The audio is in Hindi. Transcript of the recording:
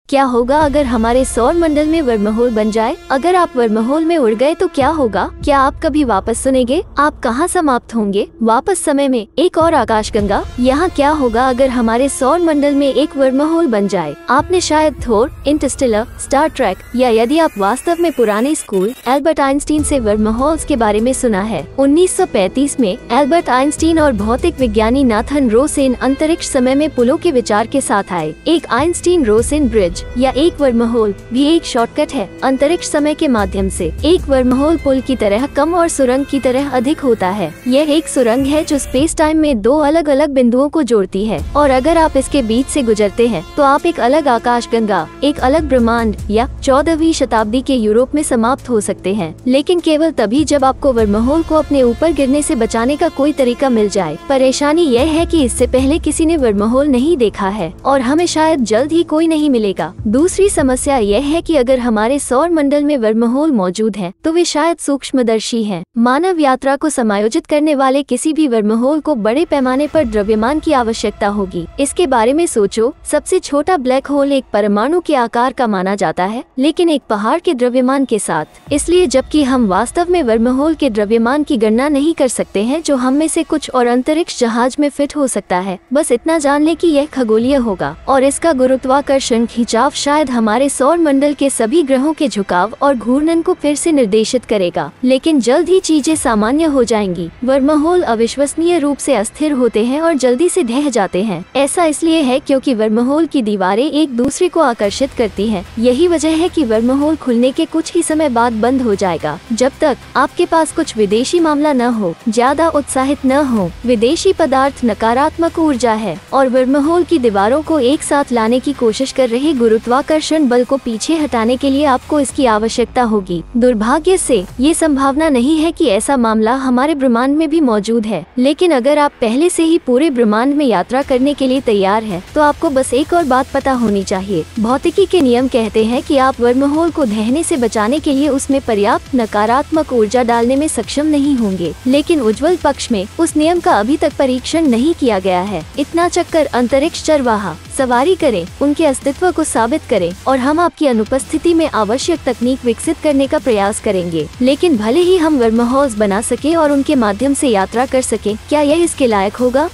क्या होगा अगर हमारे सौर मंडल में वर्महोल बन जाए? अगर आप वर्महोल में उड़ गए तो क्या होगा? क्या आप कभी वापस सुनेंगे? आप कहाँ समाप्त होंगे? वापस समय में एक और आकाशगंगा। यहाँ क्या होगा अगर हमारे सौर मंडल में एक वर्महोल बन जाए? आपने शायद थोर, इंटरस्टेलर, स्टार ट्रेक या यदि आप वास्तव में पुराने स्कूल एल्बर्ट आइंस्टीन से वर्महोल्स के बारे में सुना है। 1935 में एल्बर्ट आइंस्टीन और भौतिक विज्ञानी नाथन रोसेन अंतरिक्ष समय में पुलों के विचार के साथ आए। एक आइंस्टीन रोसेन ब्रिज या एक वर्महोल भी एक शॉर्टकट है अंतरिक्ष समय के माध्यम से। एक वर्महोल पुल की तरह कम और सुरंग की तरह अधिक होता है। यह एक सुरंग है जो स्पेस टाइम में दो अलग अलग बिंदुओं को जोड़ती है और अगर आप इसके बीच से गुजरते हैं तो आप एक अलग आकाशगंगा, एक अलग ब्रह्मांड या 14वीं शताब्दी के यूरोप में समाप्त हो सकते हैं। लेकिन केवल तभी जब आपको वर्महोल को अपने ऊपर गिरने से बचाने का कोई तरीका मिल जाए। परेशानी यह है कि इससे पहले किसी ने वर्महोल नहीं देखा है और हमें शायद जल्द ही कोई नहीं मिलेगा। दूसरी समस्या यह है कि अगर हमारे सौर मंडल में वर्महोल मौजूद हैं, तो वे शायद सूक्ष्मदर्शी हैं। मानव यात्रा को समायोजित करने वाले किसी भी वर्महोल को बड़े पैमाने पर द्रव्यमान की आवश्यकता होगी। इसके बारे में सोचो, सबसे छोटा ब्लैक होल एक परमाणु के आकार का माना जाता है, लेकिन एक पहाड़ के द्रव्यमान के साथ। इसलिए जबकि हम वास्तव में वर्महोल के द्रव्यमान की गणना नहीं कर सकते हैं जो हम में से कुछ और अंतरिक्ष जहाज में फिट हो सकता है, बस इतना जान ले कि यह खगोलीय होगा और इसका गुरुत्वाकर्षण खिंचाव शायद हमारे सौर मंडल के सभी ग्रहों के झुकाव और घूर्णन को फिर से निर्देशित करेगा। लेकिन जल्द ही चीजें सामान्य हो जाएंगी। वर्महोल अविश्वसनीय रूप से अस्थिर होते हैं और जल्दी से ढह जाते हैं। ऐसा इसलिए है क्योंकि वर्महोल की दीवारें एक दूसरे को आकर्षित करती हैं। यही वजह है कि वर्महोल खुलने के कुछ ही समय बाद बंद हो जाएगा। जब तक आपके पास कुछ विदेशी मामला न हो, ज्यादा उत्साहित न हो। विदेशी पदार्थ नकारात्मक ऊर्जा है और वर्महोल की दीवारों को एक साथ लाने की कोशिश कर रहे गुरुत्वाकर्षण बल को पीछे हटाने के लिए आपको इसकी आवश्यकता होगी। दुर्भाग्य से ये संभावना नहीं है कि ऐसा मामला हमारे ब्रह्मांड में भी मौजूद है। लेकिन अगर आप पहले से ही पूरे ब्रह्मांड में यात्रा करने के लिए तैयार हैं, तो आपको बस एक और बात पता होनी चाहिए। भौतिकी के नियम कहते हैं कि आप वर्महोल को ढहने से बचाने के लिए उसमें पर्याप्त नकारात्मक ऊर्जा डालने में सक्षम नहीं होंगे। लेकिन उज्ज्वल पक्ष में उस नियम का अभी तक परीक्षण नहीं किया गया है। इतना चक्कर अंतरिक्ष चरवाहा सवारी करें, उनके अस्तित्व को साबित करें और हम आपकी अनुपस्थिति में आवश्यक तकनीक विकसित करने का प्रयास करेंगे। लेकिन भले ही हम वर्महोल्स बना सके और उनके माध्यम से यात्रा कर सके, क्या यह इसके लायक होगा?